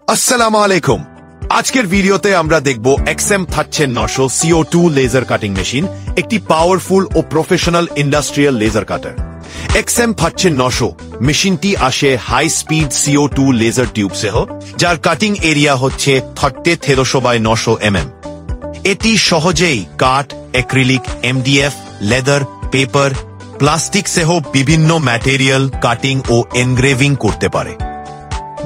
আসসালামু আলাইকুম। আজকের ভিডিওতে আমরা দেখব XM3900 CO2 laser cutting machine, একটি পাওয়ারফুল ও professional industrial laser cutter. XM3900 মেশিনটি আসে high speed CO2 laser tube সহ, যার কাটিং এরিয়া হচ্ছে 1300 x 900 mm। এটি সহজেই কাঠ, acrylic, MDF, leather, paper, plastic সহ বিভিন্ন ম্যাটেরিয়াল কাটিং ও এনগ্রেভিং করতে পারে।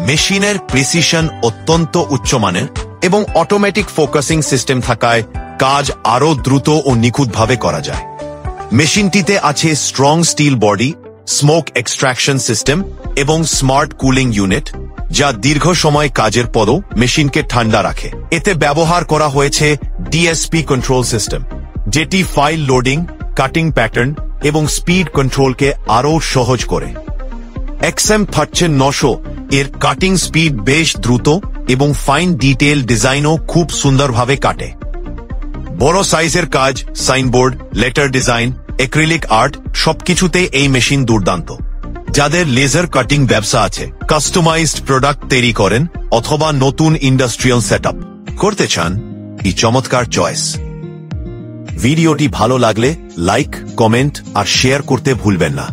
মেশিনের প্রিসিশন অত্যন্ত উচ্চমানের এবং অটোমেটিক ফোকাসিং সিস্টেম থাকায় কাজ আরও দ্রুত ও নিখুঁতভাবে করা যায়। মেশিনটিতে আছে strong steel body, smoke extraction system এবং স্মার্ট কুলিং ইউনিট, যা দীর্ঘ সময় কাজের পরও মেশিনকে ঠান্ডা রাখে। এতে ব্যবহার করা হয়েছে DSP কন্ট্রোল সিস্টেম, যেটি ফাইল লোডিং, কাটিং প্যাটার্ন এবং স্পিড কন্ট্রোলকে আরও সহজ করে। XM3900 এর কাটিং স্পিড বেশ দ্রুত এবং ফাইন ডিটেইল ডিজাইনও খুব সুন্দরভাবে কাটে। বড় সাইজের কাজ, signboard, letter design, acrylic art সবকিছুতে এই মেশিন দুর্দান্ত। যাদের লেজার কাটিং ব্যবসা আছে, কাস্টমাইজড প্রোডাক্ট তৈরি করেন অথবা নতুন ইন্ডাস্ট্রিয়াল সেটআপ করতে চান, এই চমৎকার চয়েস। ভিডিওটি ভালো লাগলে লাইক, কমেন্ট আর শেয়ার করতে ভুলবেন না।